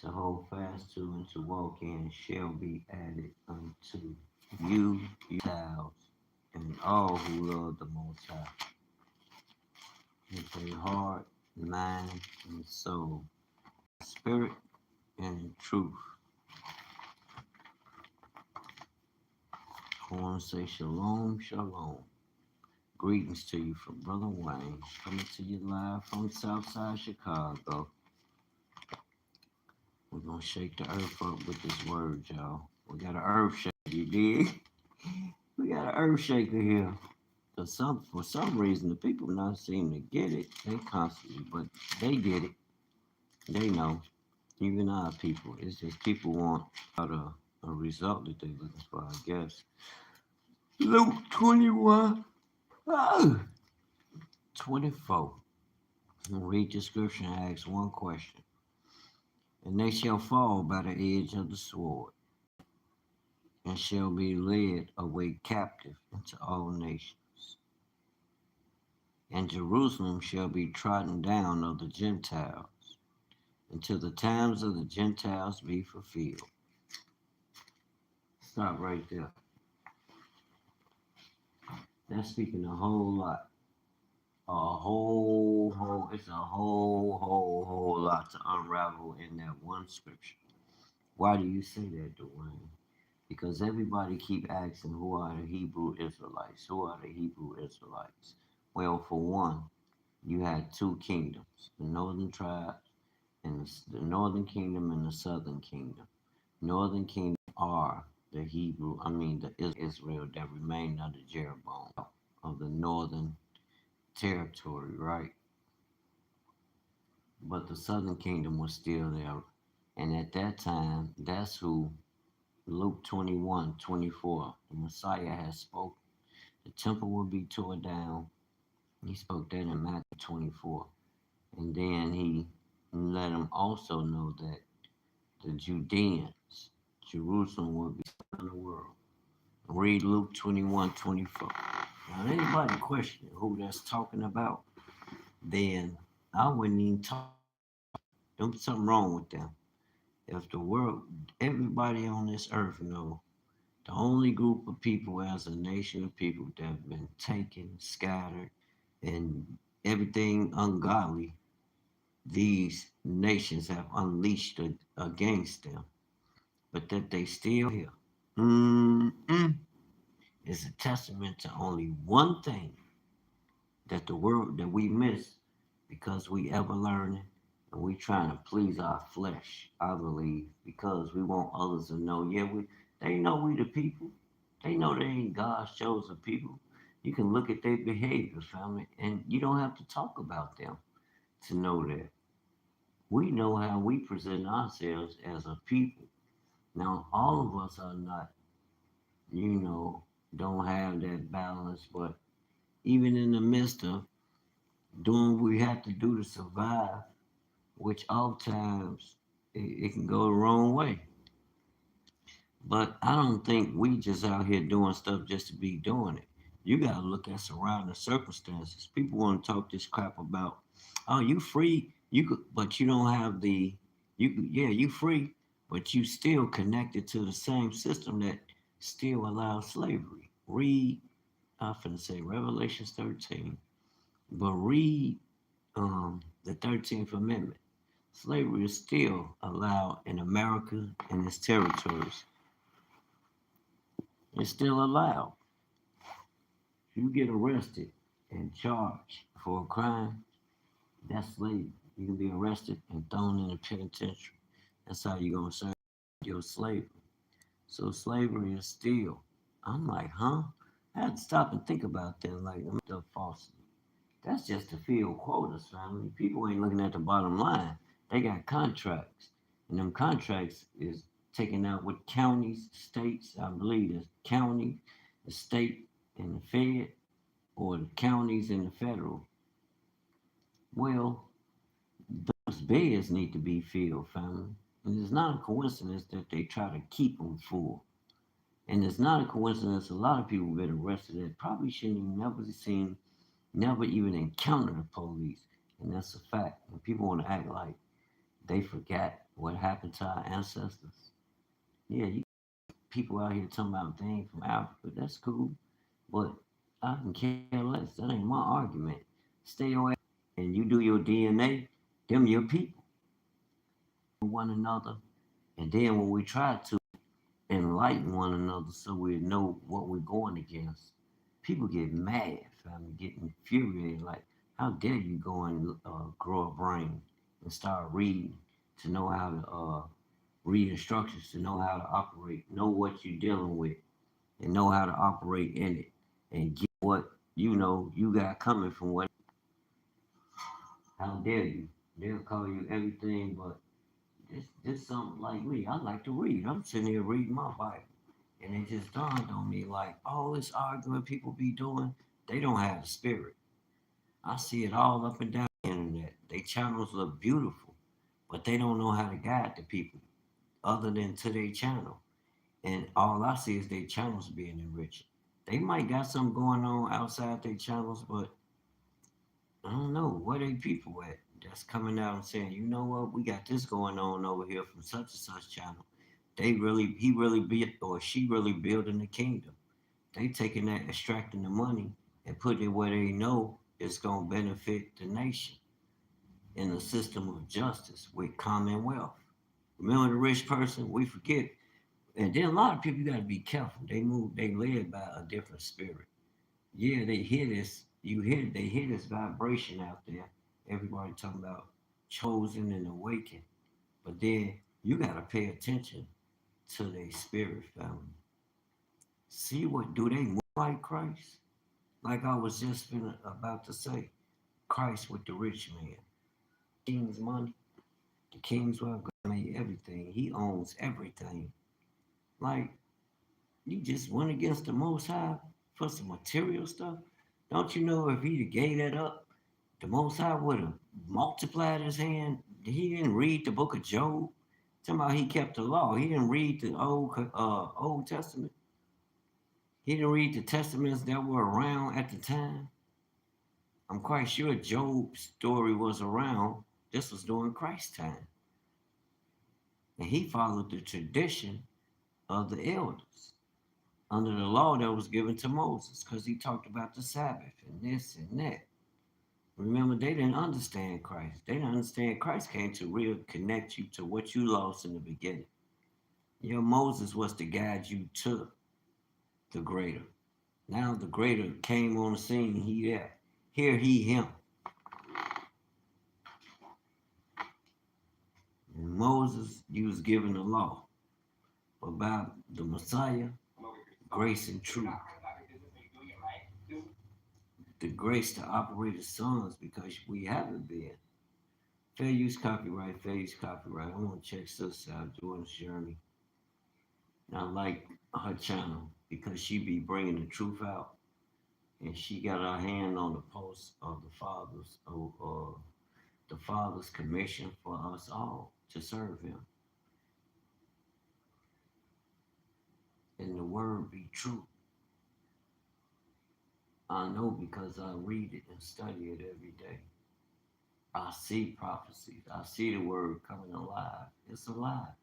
to hold fast to and to walk in shall be added unto you, yourselves, and all who love the Most High, with their heart, mind, and soul, spirit, and in truth. I want to say shalom, shalom. Greetings to you from Brother Wayne, coming to you live from Southside Chicago. We're going to shake the earth up with this word, y'all. We got an earth shaker, you dig? We got an earth shaker here. For some reason, the people not seem to get it. They constantly, but they get it. They know. Even our people. It's just people want a result that they're looking for, I guess. Luke 21, 24. And read the scripture and ask one question. And they shall fall by the edge of the sword, and shall be led away captive into all nations. And Jerusalem shall be trodden down of the Gentiles, until the times of the Gentiles be fulfilled. Stop right there. That's speaking a whole lot. It's a whole lot to unravel in that one scripture. Why do you say that, Dwayne? Because everybody keep asking, who are the Hebrew Israelites? Who are the Hebrew Israelites? Well, for one, you had two kingdoms, the northern tribes and the northern kingdom and the southern kingdom. Northern kingdom are the Israel that remained under Jeroboam of the northern territory, right? But the southern kingdom was still there. And at that time, that's who Luke 21:24, the Messiah has spoken. The temple will be torn down. He spoke that in Matthew 24. And then he let them also know that the Judeans, Jerusalem will be in the world. Read Luke 21:24. Now, anybody question who that's talking about, then I wouldn't even talk. There's something wrong with them. If the world, everybody on this earth know, the only group of people as a nation of people that have been taken, scattered, and everything ungodly, these nations have unleashed against them, but that they still here. Is a testament to only one thing that the world that we miss because we ever learning and we trying to please our flesh, I believe, because we want others to know, yeah, they know we the people. They know they ain't God's chosen people. You can look at their behavior, family, and you don't have to talk about them to know that. We know how we present ourselves as a people. Now, all of us are not, don't have that balance, but even in the midst of doing what we have to do to survive, which oftentimes it can go the wrong way. But I don't think we just out here doing stuff just to be doing it. You gotta look at surrounding circumstances. People want to talk this crap about, oh, you free, you could, but you don't have you free, but you still connected to the same system that still allows slavery. Read, I'm finna say Revelations 13, but read the 13th Amendment. Slavery is still allowed in America and its territories. It's still allowed. If you get arrested and charged for a crime, that's slavery. You can be arrested and thrown in the penitentiary. That's how you're going to serve your slavery. So slavery is still. I'm like, huh? I had to stop and think about that. Like, the falsity. That's just to fill quotas, family. People ain't looking at the bottom line. They got contracts. And them contracts is taken out with counties, states. I believe the county, the state, and the fed, or the counties and the federal. Well, those beds need to be filled, family. And it's not a coincidence that they try to keep them full. And it's not a coincidence a lot of people get arrested that probably shouldn't even never even encountered the police. And that's a fact. And people want to act like They forgot what happened to our ancestors. Yeah, you people out here talking about things from Africa. That's cool, but I can care less. That ain't my argument. Stay your ass and you do your DNA. Them your people, one another. And then when we try to enlighten one another so we know what we're going against, people get mad, family, get infuriated. Like, how dare you go and grow a brain and start reading to know how to read instructions, to know how to operate, know what you're dealing with, and know how to operate in it, and get what you know you got coming from what. How dare you? They'll call you everything but this something like me. I like to read. I'm sitting here reading my Bible. And it just dawned on me like all this arguing people be doing, they don't have the spirit. I see it all up and down the internet. They channels look beautiful, but they don't know how to guide the people other than to their channel. And all I see is their channels being enriched. They might got something going on outside their channels, but I don't know where they people at that's coming out and saying, you know what, we got this going on over here from such and such channel. He really be or she really building the kingdom. They taking that, extracting the money and putting it where they know it's gonna benefit the nation in the system of justice with commonwealth. Remember the rich person? We forget. And then a lot of people gotta be careful. They led by a different spirit. Yeah, they hear this, they hear this vibration out there. Everybody talking about chosen and awakened. But then you gotta pay attention to their spirit family. See what do they move like Christ? Like I was just about to say, Christ with the rich man. King's money. The king's wealth God made everything. He owns everything. Like, you just went against the Most High for some material stuff? Don't you know if he'd have gave that up, the Most High would have multiplied his hand? He didn't read the book of Job. Talking about he kept the law. He didn't read the Old Testament. He didn't read the testaments that were around at the time. I'm quite sure Job's story was around. This was during Christ's time. And he followed the tradition of the elders under the law that was given to Moses because he talked about the Sabbath and this and that. Remember, they didn't understand Christ. They didn't understand Christ came to real connect you to what you lost in the beginning. Your Moses was to guide you to the greater. Now the greater came on the scene. He there. Here he him. And Moses, you was given the law about the Messiah, grace and truth. The grace to operate as sons because we haven't been. Fair use copyright, fair use copyright. I want to check sis out doing this journey. And I like her channel because she be bringing the truth out. And she got her hand on the pulse of the Father's commission for us all to serve him. And the word be true. I know because I read it and study it every day. I see prophecies. I see the word coming alive. It's alive.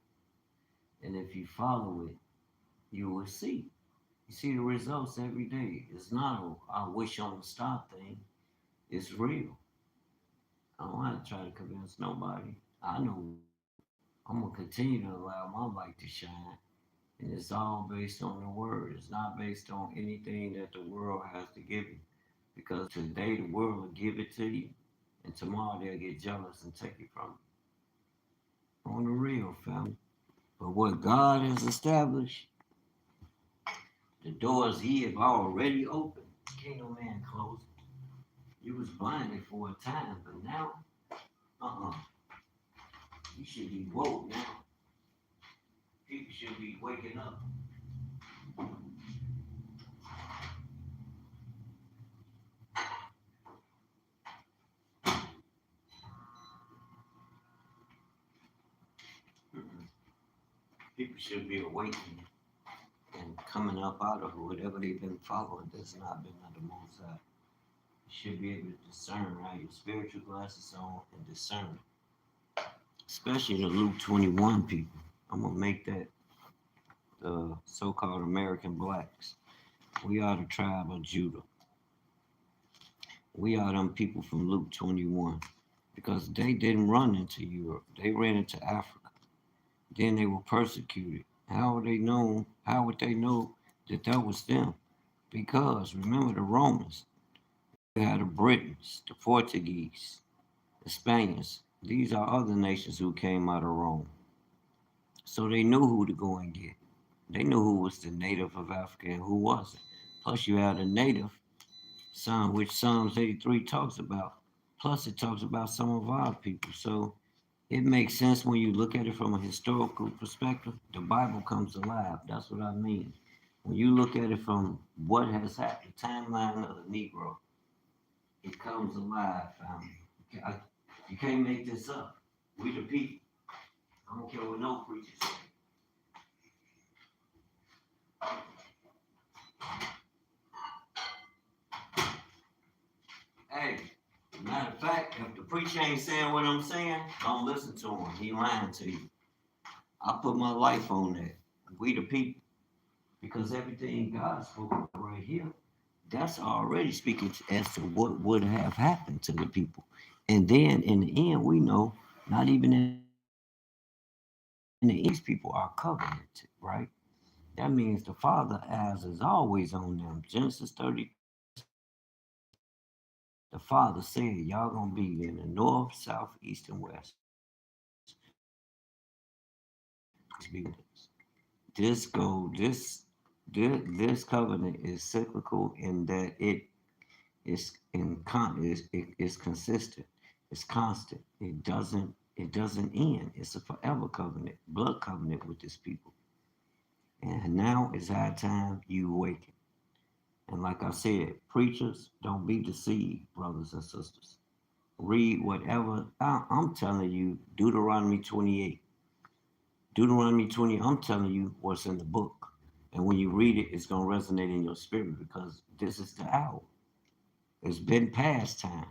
And if you follow it, you will see. You see the results every day. It's not a I wish on the star thing. It's real. I don't have to try to convince nobody. I know I'm going to continue to allow my light to shine. And it's all based on the word. It's not based on anything that the world has to give you. Because today the world will give it to you. And tomorrow they'll get jealous and take it from you. On the real, family. But what God has established, the doors he have already opened. Can't no man close it. You was blinded for a time, but now, you should be woke now. People should be waking up. People should be awakening and coming up out of whatever they've been following that's not been under the Most High. You should be able to discern, right? Your spiritual glasses on and discern. especially the Luke 21 people. I'm gonna make that the so-called American blacks. We are the tribe of Judah. We are them people from Luke 21 because they didn't run into Europe. They ran into Africa. Then they were persecuted. How would they know? How would they know that that was them? Because remember the Romans, you had the Britons, the Portuguese, the Spaniards. These are other nations who came out of Rome. So they knew who to go and get. They knew who was the native of Africa and who wasn't. Plus, you had a native, which Psalms 83 talks about. Plus, it talks about some of our people. So it makes sense when you look at it from a historical perspective. The Bible comes alive. That's what I mean. When you look at it from what has happened, the timeline of the Negro, it comes alive, family. You can't make this up. We the people. I don't care what no preacher says. Hey, matter of fact, if the preacher ain't saying what I'm saying, don't listen to him. He lying to you. I put my life on that. We the people. Because everything God spoke about right here, that's already speaking as to what would have happened to the people. And then in the end, we know not even in the end, these people are covenanted, right? That means the Father as is always on them. Genesis 32 verse 8. The Father said, y'all gonna be in the north, south, east, and west. This go this covenant is cyclical in that it's consistent. It's constant. It doesn't end. It's a forever covenant, blood covenant with this people. And now it's high time you awaken. And like I said, preachers, don't be deceived, brothers and sisters. Read whatever. I'm telling you, Deuteronomy 28. Deuteronomy 20, I'm telling you what's in the book. And when you read it, it's going to resonate in your spirit because this is the hour. It's been past time.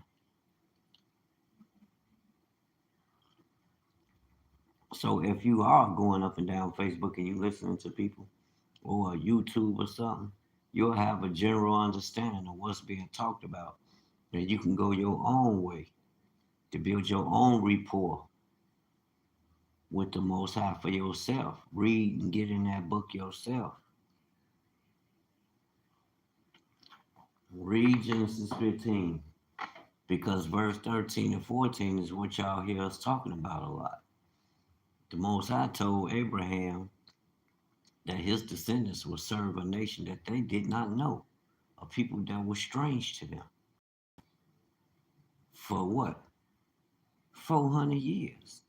So if you are going up and down Facebook and you listening to people or YouTube or something, you'll have a general understanding of what's being talked about. And you can go your own way to build your own rapport with the Most High for yourself. Read and get in that book yourself. Read Genesis 15 because verse 13 and 14 is what y'all hear us talking about a lot. The Most High told Abraham that his descendants will serve a nation that they did not know, a people that were strange to them. For what? 400 years.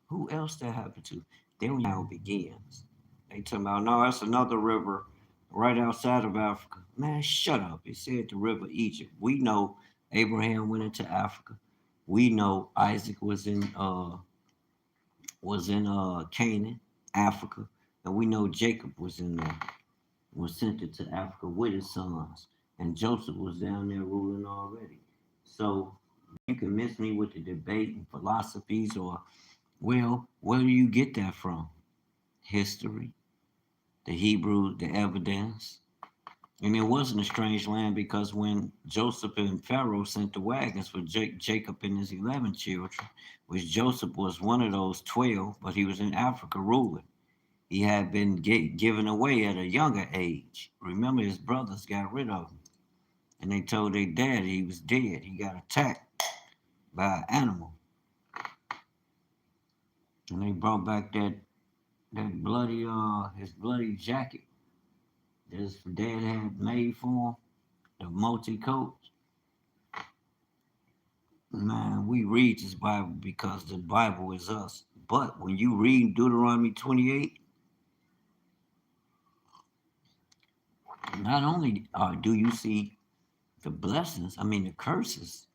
Who else that happened to? Then now begins. They talking about, no, that's another river right outside of Africa. Man, shut up. It said the river Egypt. We know Abraham went into Africa. We know Isaac was in Canaan, Africa, and we know Jacob was sent into Africa with his sons, and Joseph was down there ruling already. So you can miss me with the debate and philosophies, or well, where do you get that from? History, the Hebrew, the evidence. And it wasn't a strange land because when Joseph and Pharaoh sent the wagons for Jacob and his 11 children, which Joseph was one of those 12, but he was in Africa ruling. He had been given away at a younger age. Remember, his brothers got rid of him. And they told their dad he was dead. He got attacked by an animal. And they brought back that bloody his bloody jacket that his dad had made for him, the multi coat. Man, we read this Bible because the Bible is us. But when you read Deuteronomy 28, not only do you see the blessings, I mean the curses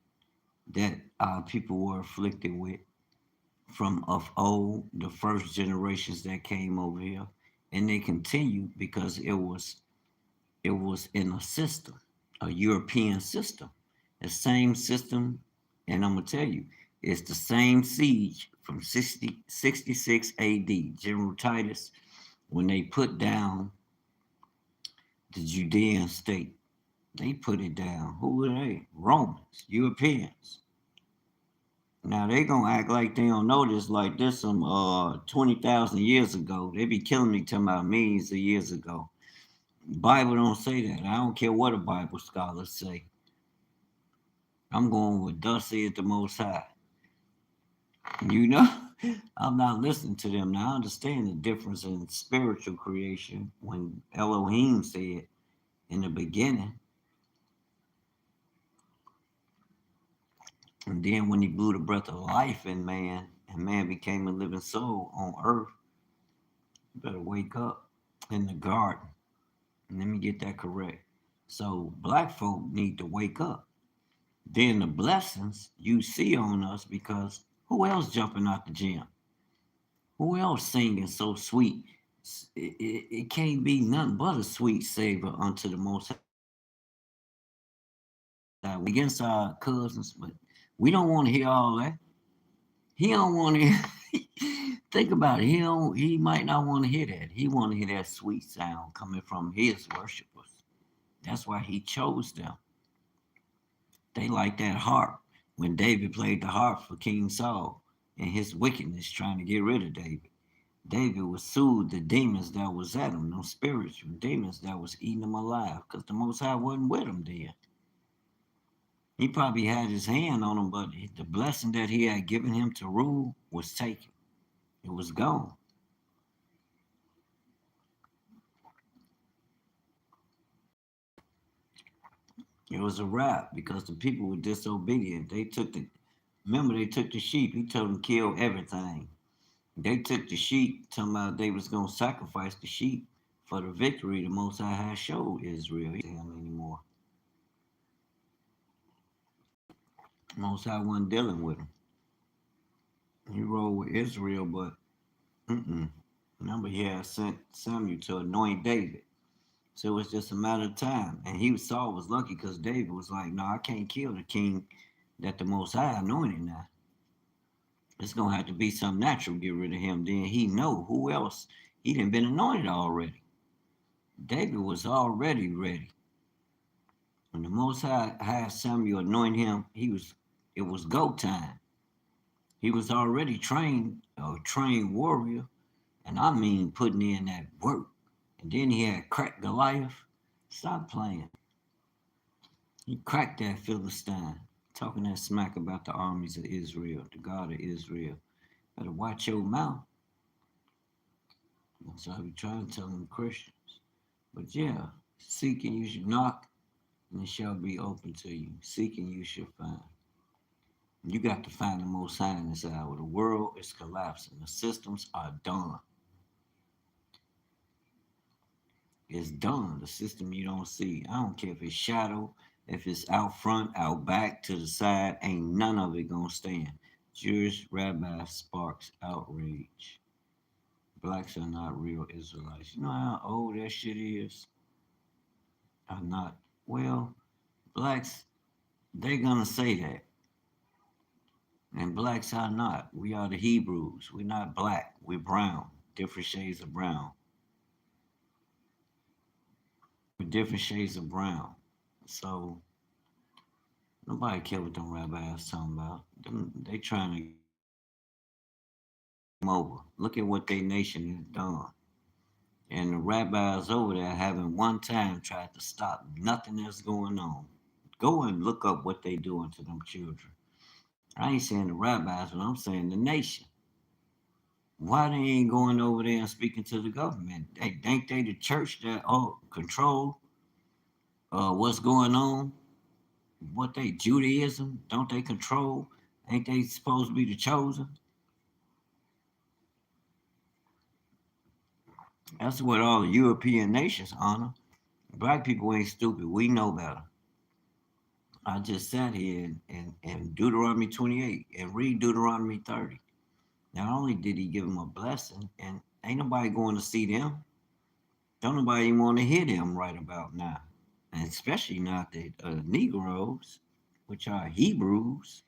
that people were afflicted with from of old, the first generations that came over here, and they continue because it was in a system, a European system, the same system. And I'm gonna tell you, It's the same siege from 66 AD, General Titus, when they put down the Judean state. They put it down. Who were they? Romans, Europeans. Now they gonna act like they don't know this, like this some 20,000 years ago. They be killing me talking about millions of years ago. Bible don't say that. I don't care what a Bible scholars say. I'm going with thus saith the Most High. You know, I'm not listening to them. Now I understand the difference in spiritual creation when Elohim said in the beginning, and then when he blew the breath of life in man, and man became a living soul on earth, you better wake up in the garden. And let me get that correct. So black folk need to wake up. Then the blessings you see on us because who else jumping out the gym? Who else singing so sweet? It can't be nothing but a sweet savor unto the Most High. Against our cousins, but we don't want to hear all that. He don't want to. Think about it. He might not want to hear that. He want to hear that sweet sound coming from his worshipers. That's why he chose them. They like that harp. When David played the harp for King Saul and his wickedness trying to get rid of David. David would soothe the demons that was at him, those spiritual demons that was eating him alive, because the Most High wasn't with him then. He probably had his hand on him, but the blessing that he had given him to rule was taken. It was gone. It was a wrap because the people were disobedient. Remember they took the sheep. He told them kill everything. They took the sheep, talking about they was gonna sacrifice the sheep for the victory the Most High had showed Israel. He didn't him anymore. Most High wasn't dealing with him. He rolled with Israel, but remember he had sent Samuel to anoint David. So it was just a matter of time. And Saul was lucky because David was like, no, I can't kill the king that the Most High anointed now. It's gonna have to be some natural get rid of him. Then he know who else. He done been anointed already. David was already ready. When the Most High had Samuel anoint him, it was go time. He was already trained, a trained warrior, and I mean putting in that work. And then he had cracked Goliath. Stop playing. He cracked that Philistine, talking that smack about the armies of Israel, the God of Israel. Better watch your mouth. That's how we try to tell them Christians. But yeah, seeking you should knock, and it shall be open to you. Seeking you shall find. You got to find the Most High in this hour. The world is collapsing. The systems are done. It's done. The system you don't see. I don't care if it's shadow, if it's out front, out back, to the side. Ain't none of it gonna stand. Jewish rabbi sparks outrage. Blacks are not real Israelites. You know how old that shit is? Are not. Well, blacks, they're gonna say that. And blacks are not. We are the Hebrews. We're not black. We're brown. Different shades of brown. We're different shades of brown. So nobody care what them rabbis talking about. They trying to come over. Look at what their nation has done. And the rabbis over there haven't one time tried to stop nothing that's going on. Go and look up what they doing to them children. I ain't saying the rabbis, but I'm saying the nation. Why they ain't going over there and speaking to the government? They think they the church that control what's going on. What they Judaism? Don't they control? Ain't they supposed to be the chosen? That's what all the European nations honor. Black people ain't stupid. We know better. I just sat here and Deuteronomy 28 and read Deuteronomy 30. Not only did he give them a blessing, and ain't nobody going to see them. Don't nobody even want to hear them right about now. And especially not the Negroes, which are Hebrews.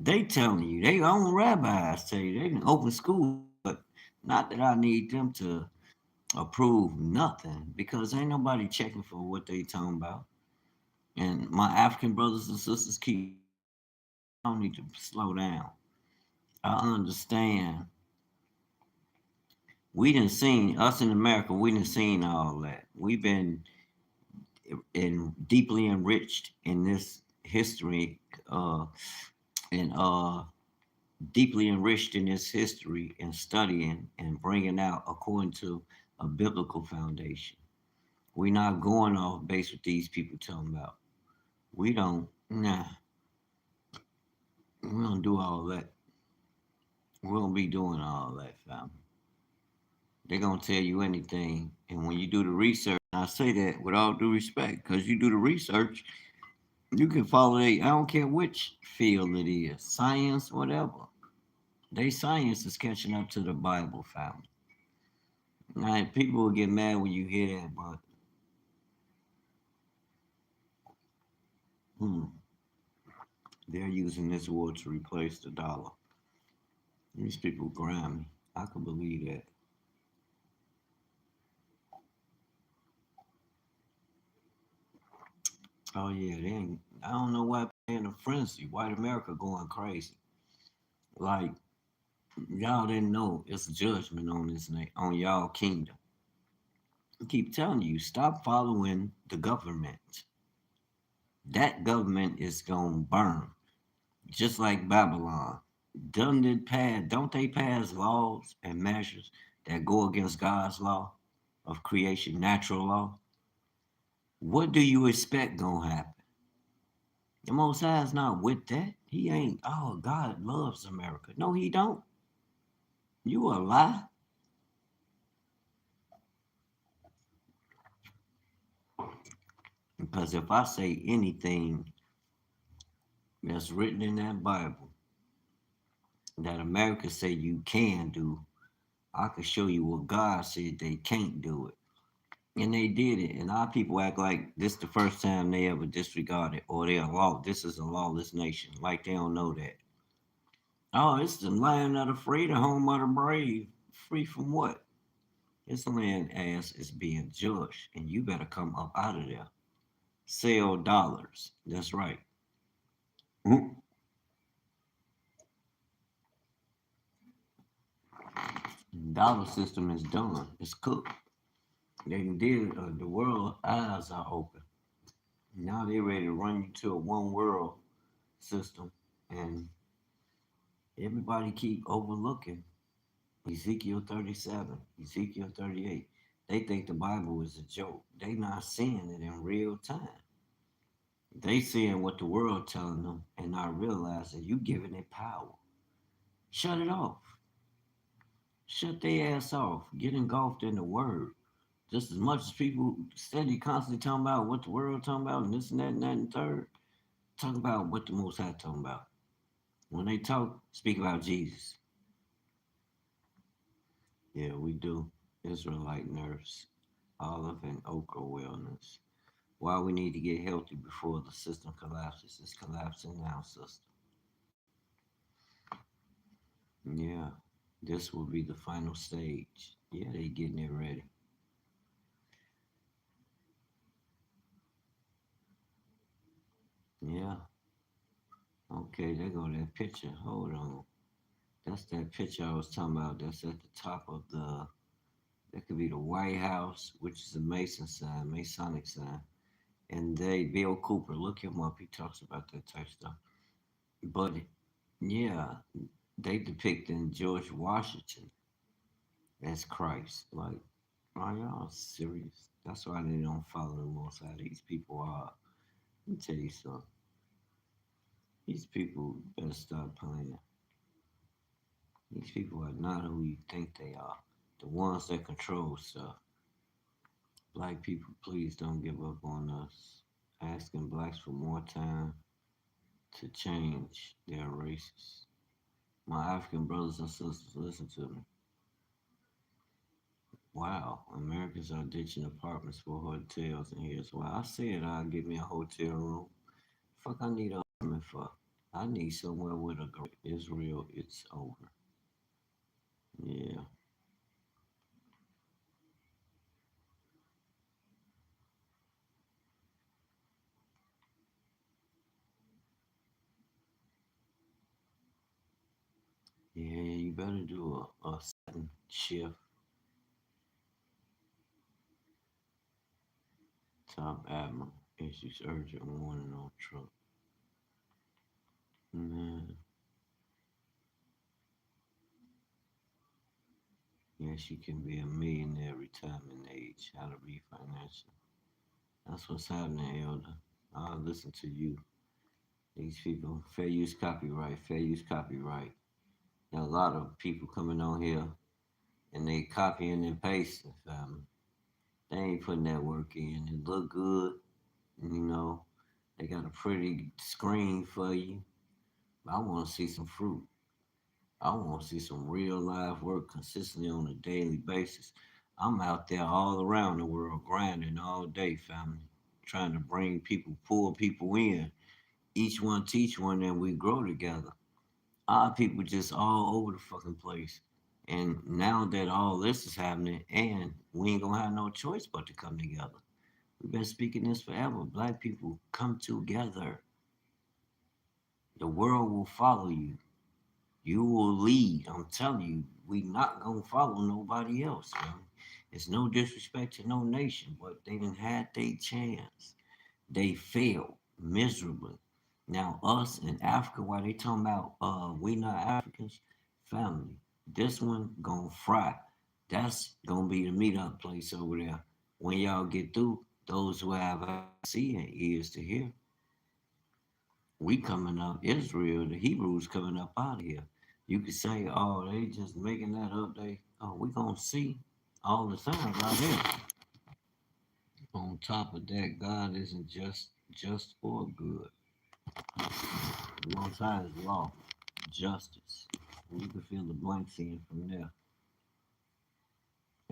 They telling you, they own rabbis tell you they can open schools, but not that I need them to approve nothing because ain't nobody checking for what they talking about. And my African brothers and sisters keep telling me y'all need to slow down. I understand. We done seen us in America. We done seen all that. We've been deeply enriched in this history, and deeply enriched in this history and studying and bringing out according to a biblical foundation. We're not going off base with these people talking about. We don't. Nah, we don't do all that. We don't be doing all that, fam. They're gonna tell you anything, and when you do the research, I say that with all due respect, because you do the research, you can follow they. I don't care which field it is, science, whatever. They science is catching up to the Bible, fam. Now people will get mad when you hear that, but hmm, they're using this war to replace the dollar. These people grimy. I can believe that. Oh yeah, they ain't. I don't know why they're in a frenzy. White America going crazy. Like y'all didn't know it's judgment on on y'all kingdom. I keep telling you, stop following the government. That government is gonna burn, just like Babylon. Don't they pass laws and measures that go against God's law of creation, natural law? What do you expect gonna happen? The Most High's not with that. He ain't. Oh, God loves America. No, he don't. You a lie. Because if I say anything that's written in that Bible that America say you can do, I could show you what God said they can't do it. And they did it. And our people act like this the first time they ever disregarded or they're law. This is a lawless nation. Like they don't know that. Oh, it's the land of the free, the home of the brave. Free from what? This land ass is being judged, and you better come up out of there. Sell dollars. That's right. The dollar system is done. It's cooked. They did. The world eyes are open. Now they're ready to run you to a one world system, and everybody keep overlooking Ezekiel 37, Ezekiel 38. They think the Bible is a joke. They not seeing it in real time. They seeing what the world telling them and not realizing you giving it power. Shut it off. Shut their ass off. Get engulfed in the word. Just as much as people steady constantly talking about what the world talking about and this and that and that and third, talk about what the Most High talking about. When they talk, speak about Jesus. Yeah, we do. Israelite nurse, olive and okra wellness. Why we need to get healthy before the system collapses. It's collapsing now, sister. Yeah, this will be the final stage. Yeah, they getting it ready. Yeah. Okay, there go that picture. Hold on. That's that picture I was talking about. That's at the top of the. That could be the White House, which is a Mason sign, Masonic sign. And Bill Cooper, look him up. He talks about that type stuff. But yeah, they depicting George Washington as Christ. Like, are y'all serious? That's why they don't follow the Most High. These people are. Let me tell you something. These people better stop playing. These people are not who you think they are. The ones that control stuff. Black people, please don't give up on us. Asking blacks for more time to change their races. My African brothers and sisters, listen to me. Wow, Americans are ditching apartments for hotels, and here's why. I said I'll get me a hotel room. Fuck, I need an apartment for. I need somewhere with a Israel. It's over. Yeah, yeah. You better do a sudden shift. Top Admiral issues urgent warning on truck. Man, yes, you can be a millionaire retirement age. How to be financial. That's what's happening, Elder. I'll listen to you. These people, fair use copyright, fair use copyright. There are a lot of people coming on here and they copying and pasting, family. They ain't putting that work in. It look good, you know. They got a pretty screen for you. But I want to see some fruit. I want to see some real live work consistently on a daily basis. I'm out there all around the world grinding all day, family, trying to bring people, pull people in. Each one teach one, and we grow together. Our people just all over the fucking place. And now that all this is happening, and we ain't gonna have no choice but to come together. We've been speaking this forever. Black people come together. The world will follow you. You will lead. I'm telling you, we not gonna follow nobody else, man. It's no disrespect to no nation, but they done had their chance. They failed miserably. Now us in Africa, while they talking about we not Africans, family. This one gonna fry. That's gonna be the meetup place over there. When y'all get through, those who have eyes to see and ears to hear, we coming up. Israel, the Hebrews coming up out of here. You could say, oh, they just making that up. We gonna see all the time right here. On top of that, God isn't just or good. The Most High is law, justice. And you can feel the blanks in from there.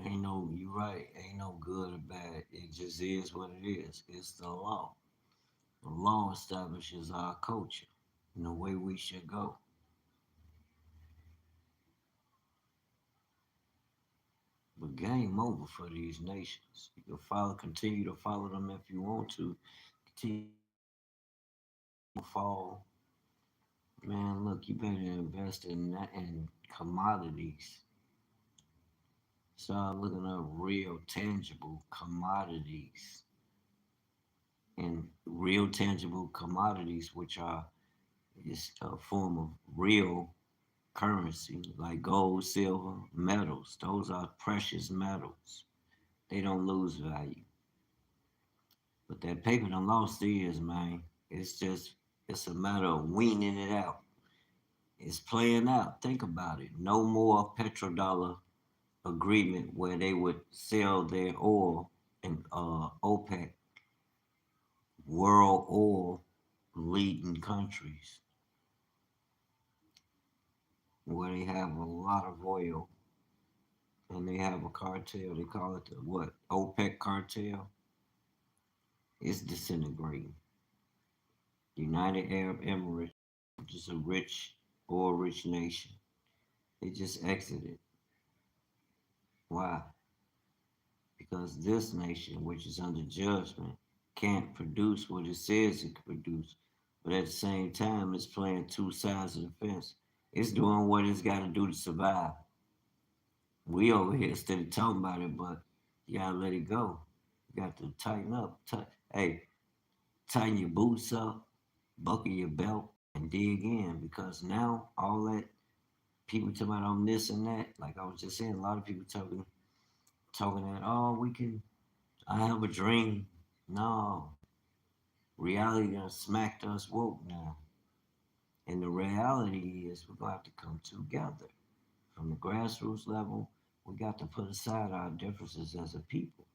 Ain't no, you right, ain't no good or bad. It just is what it is. It's the law. The law establishes our culture and the way we should go. But game over for these nations. You can continue to follow them if you want to. Continue to fall. Man, look, you better invest in that in commodities. Start looking up real tangible commodities and real tangible commodities, which are is a form of real currency, like gold, silver, metals. Those are precious metals. They don't lose value. But that paper done lost theirs, man. It's a matter of weaning it out. It's playing out. Think about it. No more petrodollar agreement where they would sell their oil in OPEC, world oil leading countries, where they have a lot of oil and they have a cartel. They call it the what? OPEC cartel. It's disintegrating. United Arab Emirates, which is a rich, oil rich nation, they just exited. Why? Because this nation, which is under judgment, can't produce what it says it can produce. But at the same time, it's playing two sides of the fence. It's doing what it's got to do to survive. We over here instead of talking about it, but you gotta let it go. You got to tighten up. Hey, tighten your boots up, buckle your belt, and dig in because now all that people talking about on this and that, like I was just saying, a lot of people talking that we can. I have a dream. No, reality done smacked us woke now, and the reality is we're gonna have to come together from the grassroots level. We got to put aside our differences as a people.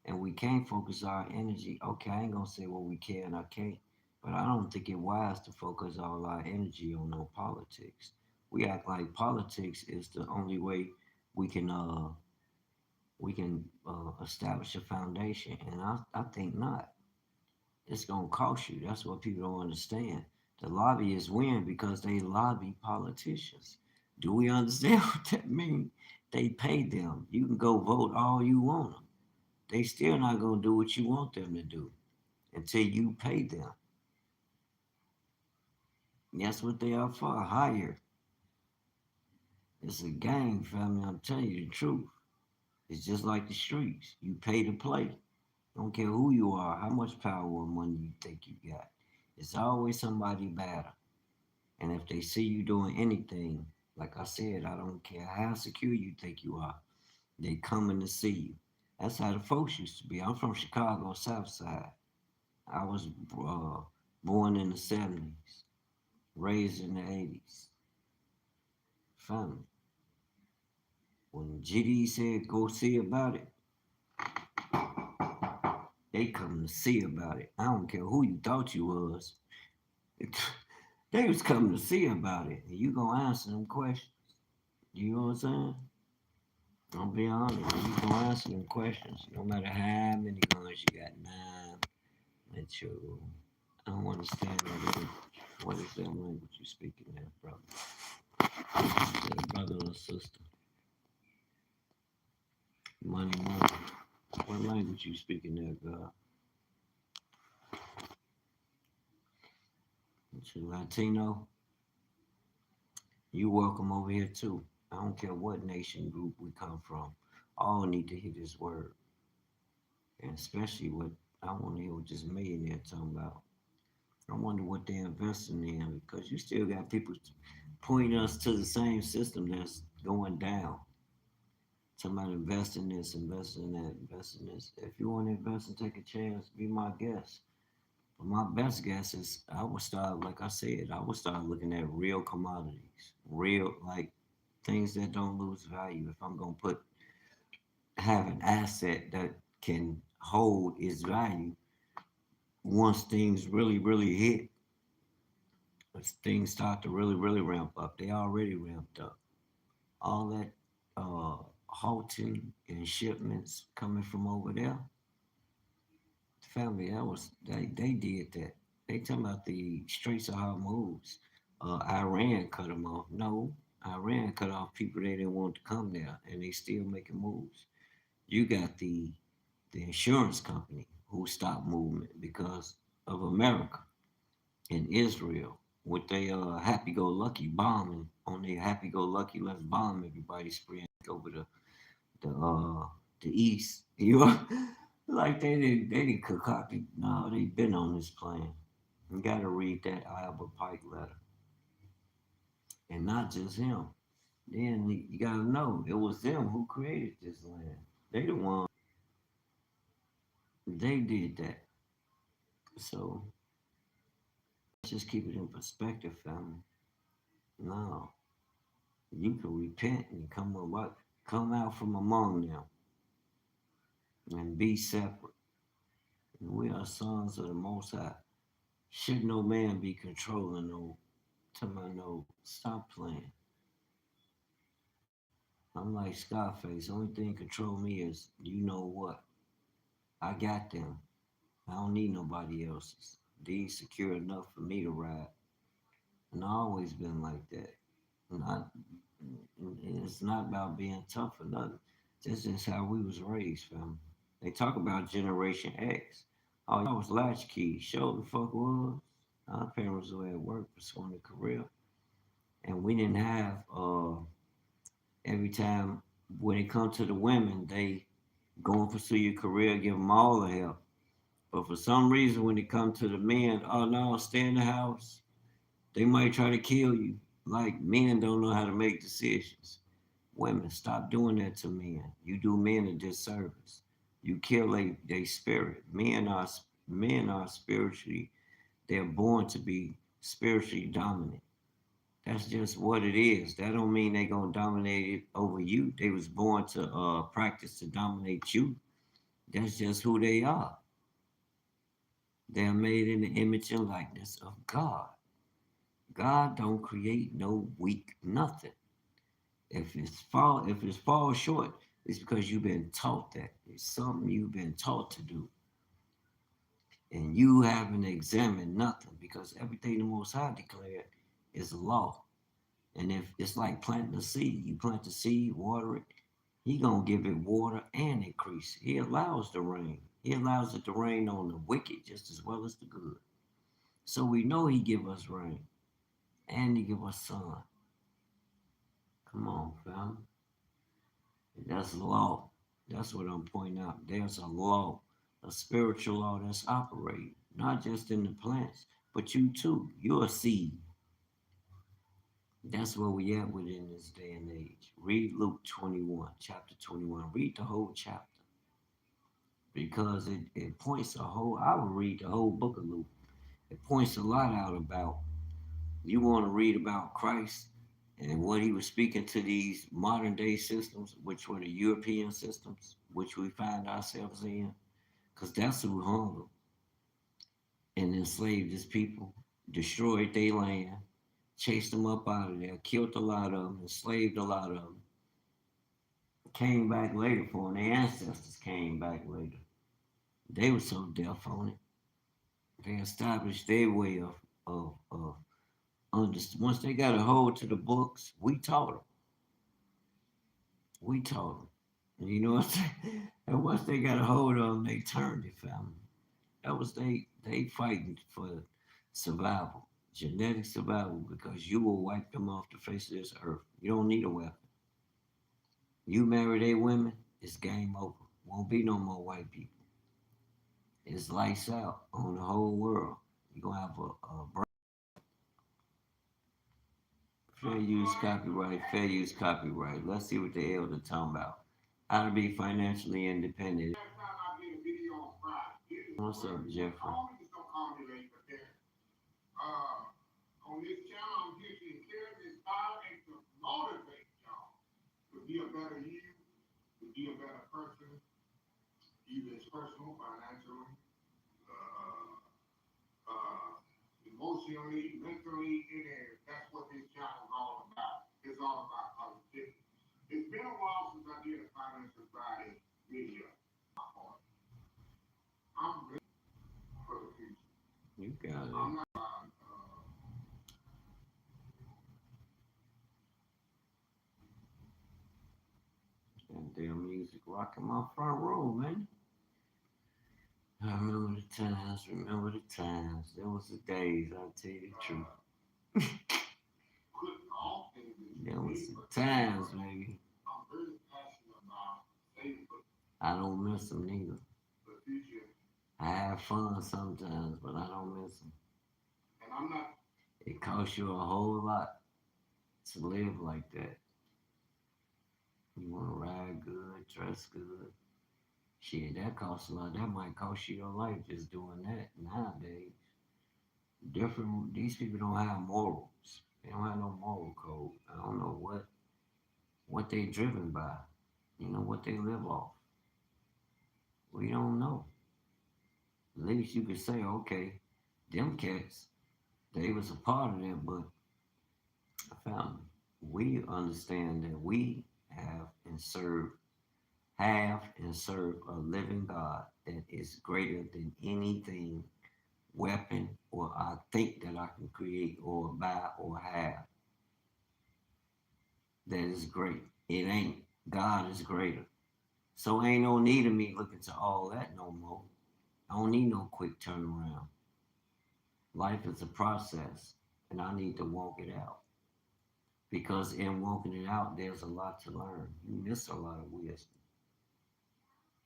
And we can't focus our energy. Okay, I ain't gonna say what we can, I can't, but I don't think it wise to focus all our energy on no politics. We act like politics is the only way we can establish a foundation, and I think not. It's gonna cost you. That's what people don't understand. The lobbyists win because they lobby politicians. Do we understand what that means? They pay them. You can go vote all you want them. They still not gonna do what you want them to do until you pay them. And that's what they are for, hired. It's a gang, family. I'm telling you the truth. It's just like the streets. You pay to play. Don't care who you are, how much power or money you think you got. It's always somebody better. And if they see you doing anything, like I said, I don't care how secure you think you are, they coming to see you. That's how the folks used to be. I'm from Chicago, South Side. I was born in the 70s, raised in the 80s. Family. When GD said go see about it, they come to see about it. I don't care who you thought you was. They was coming to see about it. And you gonna answer them questions. You know what I'm saying? I'll be honest. You gonna answer them questions. No matter how many guns you got. Nine. Let you. I don't understand that language. What is that language you speaking there, brother? Is it a brother or sister? Money, money. What language you speaking there, God? You Latino? You welcome over here too. I don't care what nation group we come from. All need to hear this word. And especially what I want to hear what this millionaire talking about. I wonder what they're investing in because you still got people pointing us to the same system that's going down. Talking about invest in this, invest in that, invest in this. If you want to invest and take a chance, be my guest. But my best guess is I would start, like I said, I would start looking at real commodities, real like things that don't lose value. If I'm gonna have an asset that can hold its value once things really hit, as things start to really ramp up. They already ramped up. All that halting and shipments coming from over there, family, that was they did that. They talking about the Straits of Hormuz. Iran cut them off. No, Iran cut off people they didn't want to come there, and they still making moves. You got the insurance company who stopped movement because of America and Israel with their happy-go-lucky bombing on their happy-go-lucky let's bomb everybody spread over the uh the east. You know, like they didn't concoct it. No, they been on this plan. You got to read that Albert Pike letter, and not just him. Then you got to know it was them who created this land. They the one. They did that. So let's just keep it in perspective, family. No, you can repent and come out from among them and be separate. And we are sons of the Most High. Should no man be controlling no? Tell me no. Stop playing. I'm like Scarface. Only thing control me is you know what. I got them. I don't need nobody else's. These secure enough for me to ride. And I always been like that. Not, it's not about being tough or nothing. This is how we was raised, fam. They talk about Generation X. Oh, y'all was latchkey. Show the fuck was. Our parents were at work pursuing a career. And we didn't have every time when it comes to the women, they go and pursue your career, give them all the help. But for some reason, when it comes to the men, oh no, stay in the house. They might try to kill you. Like men don't know how to make decisions. Women, stop doing that to men. You do men a disservice. You kill their spirit. Men are spiritually. They're born to be spiritually dominant. That's just what it is. That don't mean they gonna dominate it over you. They was born to practice to dominate you. That's just who they are. They are made in the image and likeness of God. God don't create no weak nothing. If it falls short, it's because you've been taught that. It's something you've been taught to do. And you haven't examined nothing because everything the Most High declared is law. And if it's like planting a seed, you plant the seed, water it, he gonna give it water and increase. He allows the rain. He allows it to rain on the wicked just as well as the good. So we know he give us rain and he give us sun. Come on, fam. That's law. That's what I'm pointing out. There's a law, a spiritual law that's operating, not just in the plants, but you too. You're a seed. That's where we at within this day and age. Read Luke 21, chapter 21. Read the whole chapter because it points a whole, I would read the whole book of Luke. It points a lot out about, you want to read about Christ and what he was speaking to these modern day systems, which were the European systems, which we find ourselves in, because that's who hung them and enslaved his people, destroyed their land, chased them up out of there, killed a lot of them, enslaved a lot of them, came back later for them. Their ancestors came back later. They were so deaf on it. They established their way of once they got a hold to the books, we taught them. We taught them. And you know what? And once they got a hold of them, they turned it, family. That was they fighting for survival, genetic survival, because you will wipe them off the face of this earth. You don't need a weapon. You marry their women, it's game over. Won't be no more white people. It's lights out on the whole world. You're gonna have a fair use copyright, fair use copyright. Let's see what the elder talking about. How to be financially independent. What's up, Jeffrey? You got it. And damn music rocking my front room, man. I remember the times, remember the times. There was the days, I'll tell you the truth. There was the times, baby. I don't miss them neither. I have fun sometimes, but I don't miss them. It costs you a whole lot to live like that. You want to ride good, dress good. Shit, that costs a lot. That might cost you your life just doing that nowadays. Different. These people don't have morals. They don't have no moral code. I don't know what they driven by. You know what they live off. We don't know. At least you could say, okay, them cats, they was a part of that, but I found we understand that we have and serve a living God that is greater than anything, weapon, or I think that I can create or buy or have. That is great. It ain't. God is greater. So ain't no need of me looking to all that no more. I don't need no quick turnaround. Life is a process, and I need to walk it out. Because in walking it out, there's a lot to learn. You miss a lot of wisdom.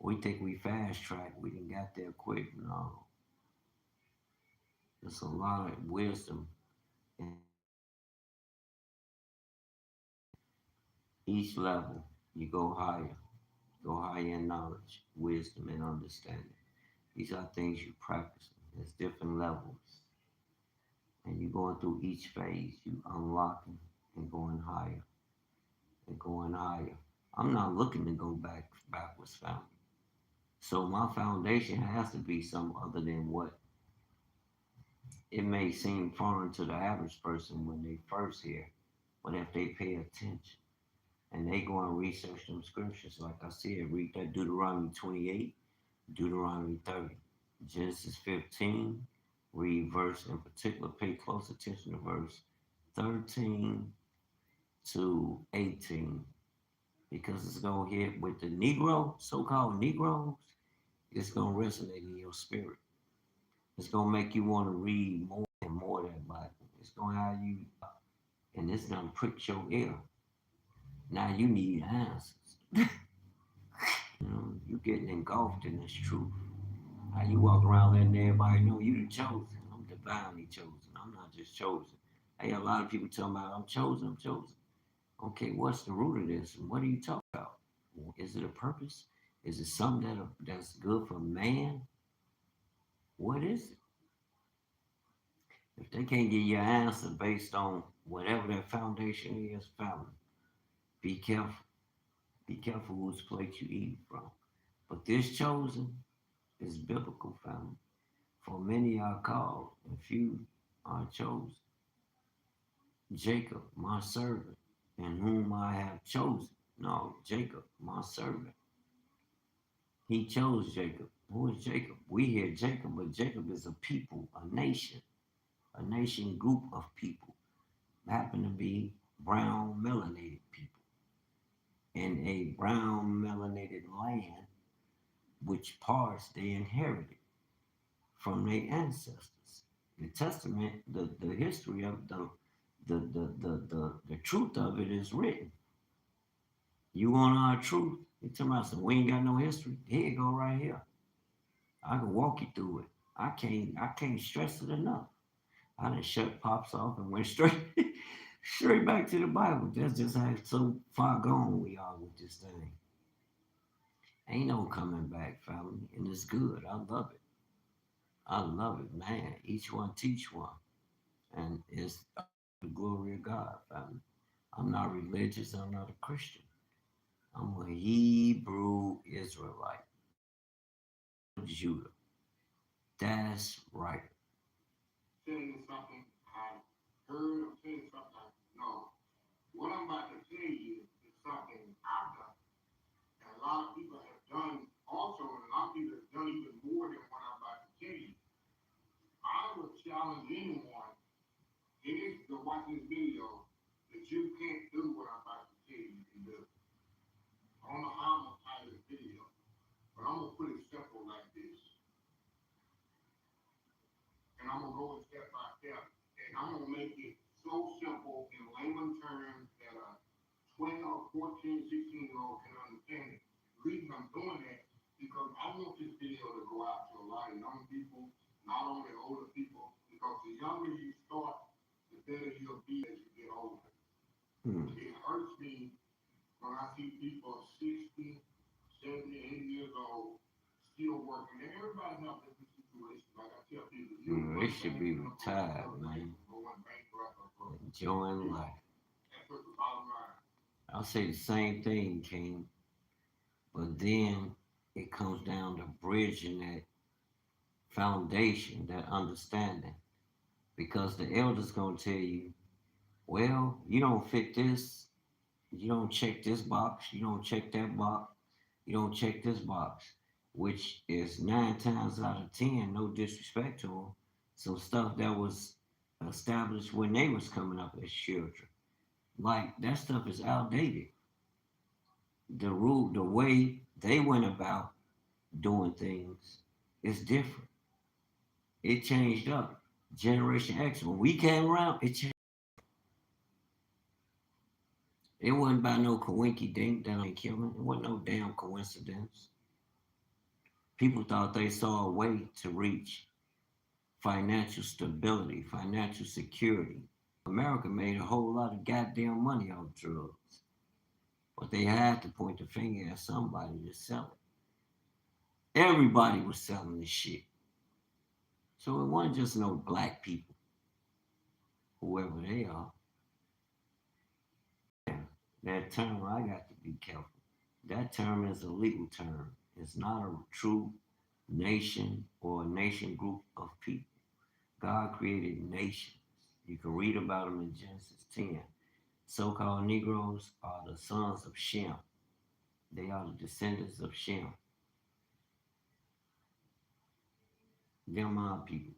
We think we fast track, we didn't got there quick. No, there's a lot of wisdom in each level. You go higher in knowledge, wisdom, and understanding. These are things you practice. There's different levels, and you're going through each phase. You unlocking and going higher and going higher. I'm not looking to go backwards, family. So my foundation has to be some other than what it may seem foreign to the average person when they first hear. But if they pay attention and they go and research them scriptures, like I said, read that Deuteronomy 28, Deuteronomy 30. Genesis 15, read verse in particular, pay close attention to verse 13 to 18, because it's going to hit with the Negro, so-called Negroes. It's going to resonate in your spirit. It's going to make you want to read more and more of that Bible. It's going to have you, and it's going to prick your ear. Now you need answers. You getting engulfed in this truth. How you walk around letting everybody know you the chosen. I'm divinely chosen. I'm not just chosen. I hear a lot of people talking about I'm chosen, I'm chosen. Okay, what's the root of this? What are you talking about? Is it a purpose? Is it something that's good for man? What is it? If they can't give you an answer based on whatever their foundation is, family, be careful. Be careful whose plate you eat from. But this chosen is biblical, family. For many are called, and few are chosen. Jacob, my servant, and whom I have chosen. No, Jacob, my servant. He chose Jacob. Who is Jacob? We hear Jacob, but Jacob is a people, a nation group of people. Happen to be brown melanated people in a brown melanated land, which parts they inherited from their ancestors. The testament, the history of the truth of it is written. You want our truth? You tell me something. We ain't got no history. Here you go, right here. I can walk you through it. I can't stress it enough. I done shut pops off and went straight straight back to the Bible. That's just how so far gone we are with this thing. Ain't no coming back, family, and it's good. I love it. I love it, man. Each one teach one, and it's the glory of God, family. I'm not religious. I'm not a Christian. I'm a Hebrew Israelite, Judah. That's right. Tell you something I heard, or tell you something I know. What I'm about to tell you is something I've done, and a lot of people have done also, and a lot of people have done even more than what I'm about to tell you. I would challenge anyone in this to watch this video that you can't do what I'm about to tell you can do. I don't know how I'm gonna title this video, but I'm gonna put it simple like this. And I'm gonna go step by step. And I'm gonna make it so simple in layman terms that a 12, 14, 16-year-old can understand it. The reason I'm doing that because I want this video to go out to a lot of young people, not only older people, because the younger you start, the better you'll be as you get older. It hurts me when I see people 60, 70, 80 years old still working. And everybody has different situations. Like I tell people, They should be retired, man. Enjoying life. That's what the bottom line. I'll say the same thing, King. But then it comes down to bridging that foundation, that understanding. Because the elder's gonna tell you, well, you don't fit this, you don't check this box, you don't check that box, you don't check this box, which is 9 times out of 10, no disrespect to them, some stuff that was established when they was coming up as children. Like that stuff is outdated. The rule, the way they went about doing things is different. It changed up. Generation X, when we came around, it changed. It wasn't by no coinky dink that I'm killing. It wasn't no damn coincidence. People thought they saw a way to reach financial stability, financial security. America made a whole lot of goddamn money off drugs, but they had to point the finger at somebody to sell it. Everybody was selling this shit. So it wasn't just no black people, whoever they are. That term, I got to be careful. That term is a legal term. It's not a true nation or a nation group of people. God created nations. You can read about them in Genesis 10. So-called Negroes are the sons of Shem. They are the descendants of Shem. Them my people.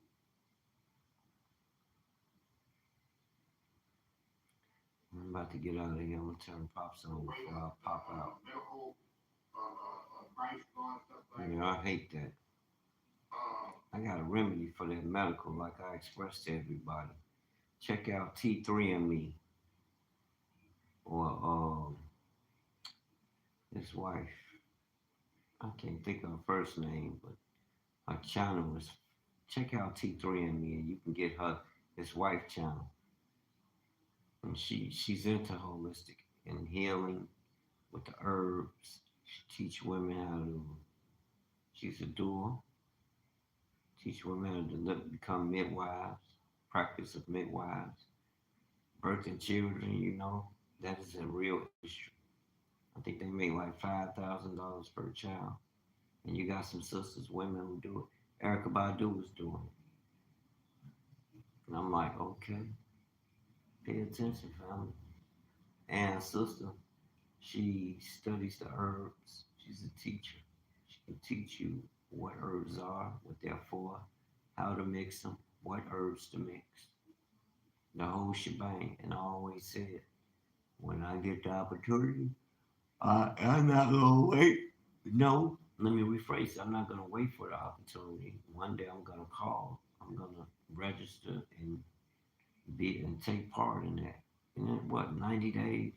I'm about to get out of here. I'm gonna turn pops on before I pop out. Medical advice on stuff like Yeah, I hate that. I got a remedy for that medical, like I expressed to everybody. Check out T3 or his wife. I can't think of her first name, but her channel was. Check out T3 and you can get her his wife channel, and she's into holistic and healing with the herbs. She teach women how to. She's a doer. Teach women how to become midwives. Practice of midwives, birthing children. That is a real industry. I think they make like $5,000 per child. And you got some sisters, women who do it. Erica Badu was doing it. And I'm like, okay, pay attention, family. And sister, she studies the herbs. She's a teacher. She can teach you what herbs are, what they're for, how to mix them, what herbs to mix. The whole shebang. And I always said, when I get the opportunity, I'm not gonna wait. No, let me rephrase it. I'm not gonna wait for the opportunity. One day I'm gonna call. I'm gonna register and take part in that. And then what? 90 days.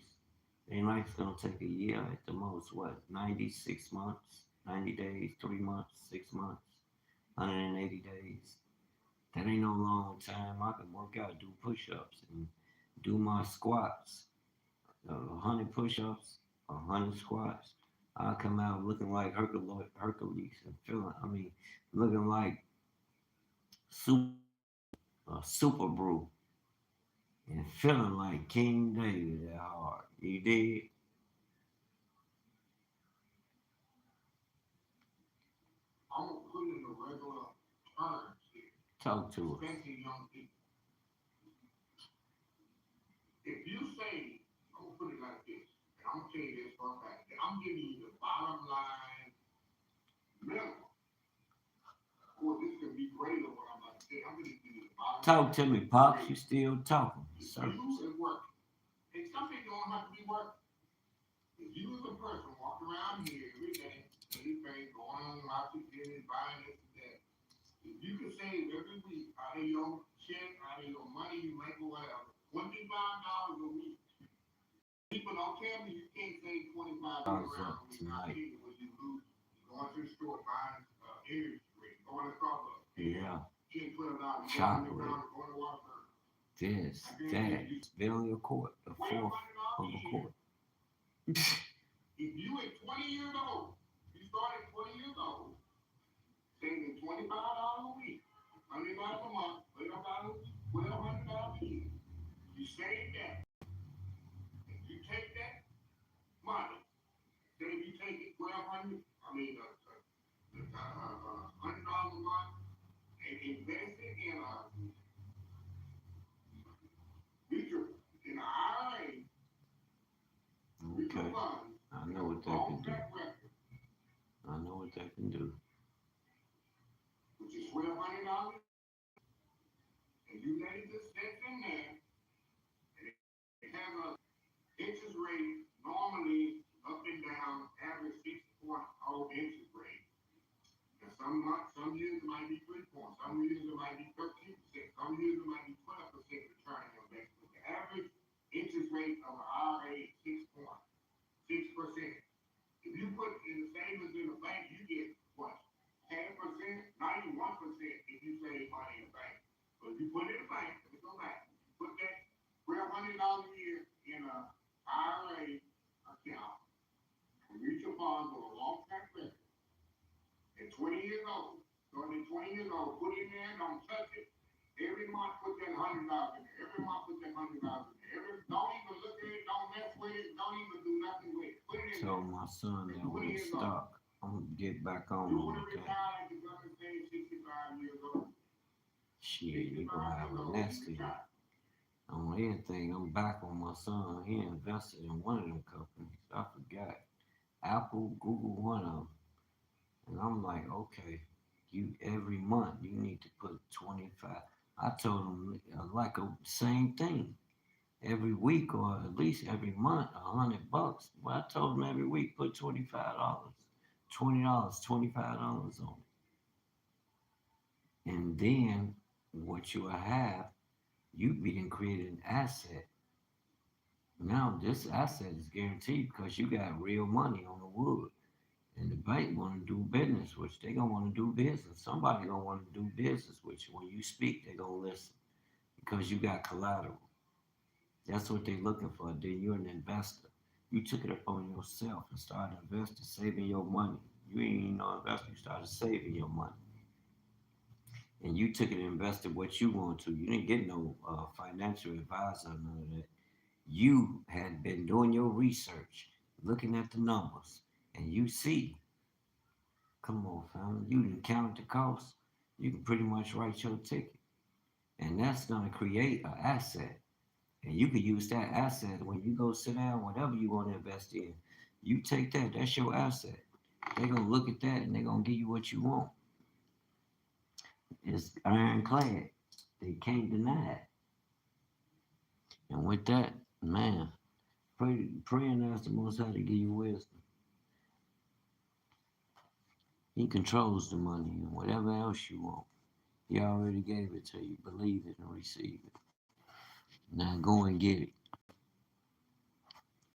Ain't like it's gonna take a year at the most. What? 96 months, 90 days, 3 months, 6 months, 180 days. That ain't no long time. I can work out, do push-ups, and do my squats. 100 push-ups, 100 squats. I'll come out looking like Hercules and feeling, looking like super, super brew and feeling like King David that hard. You did? I'm gonna put in the regular terms here, Talk to us. especially young people. If you say, I'm gonna put it like this, and I'm gonna tell you this for a fact. I'm giving you the bottom line minimum. Of course, this can be greater what I'm about to say. I'm gonna give you the bottom Talk line. to me, Pops. You still talking. If Sir. you is working, and some people don't have to be working. If you as a person walk around here every day, anything going on out to dinner, buying this and that, if you can save every week out of your check, out of your money you make or whatever, $25 a week. People don't tell me you can't save 25 How's around up a week. I tonight? tell you what you lose. Going to the store buying energy drink, going to Starbucks, Yeah. $10, $12, Chocolate. going to Walmart. This, that. Billion a quart. A fourth of a quart. If you at 20 years old, you start at 20 years old, saving $25 a week, $100 a month, $1,200 a year. You save that. If you take that money, say if you take it 1,200, $100 a month, and invest it in a mutual, in an IRA, mutual Okay. fund, I know what that long can do. track record, I know what that can do. which is $1,200, and you let it just sit in there, and it has a interest rate normally up and down, average 6.0 interest rate. And some months, some years it might be 3 points, some years it might be 13%, some years it might be 12% return on investment. The average interest rate of an IRA is 6.6%. If you put in the savings in the bank, you get what? 10%, not even 1% if you save money in the bank. But if you put it in the bank, let me go back. Put that $1,200 a year in a IRA account, mutual funds with a long track record, at 20 years old. So at 20 years old, put it in there, don't touch it. Every month put that $100 in there. Every month put that $100 in there. Don't even look at it, don't mess with it, don't even do nothing with it. Put it in Tell there. my son that At 20 when it's years old. stuck, I'm gonna get back on You him want to with that. retire at the government age 65 years old. Shit, we 65 gonna have years a old, nest you egg. retire. On anything, I'm back on my son. He invested in one of them companies. I forgot. Apple, Google, one of them. And I'm like, okay, You every month you need to put 25. I told them like a same thing every week or at least every month, $100. Well, I told them every week put $25, $20, $25 on it, and then what you will have, you being created an asset. Now this asset is guaranteed because you got real money on the wood. And the bank want to do business, which they gonna want to do business. Somebody gonna want to do business, which when you speak, they gonna listen because you got collateral. That's what they looking for. Then you're an investor. You took it upon yourself and started investing, saving your money. You ain't even no investor. You started saving your money, and you took it and invested what you want to. You didn't get no financial advisor or none of that. You had been doing your research, looking at the numbers, and you see. Come on, family. You didn't count the cost. You can pretty much write your ticket. And that's going to create an asset. And you can use that asset when you go sit down, whatever you want to invest in. You take that, that's your asset. They're going to look at that and they're going to give you what you want. It's ironclad. They can't deny it. And with that, man, pray and ask the Most High to give you wisdom. He controls the money and whatever else you want. He already gave it to you. Believe it and receive it. Now go and get it.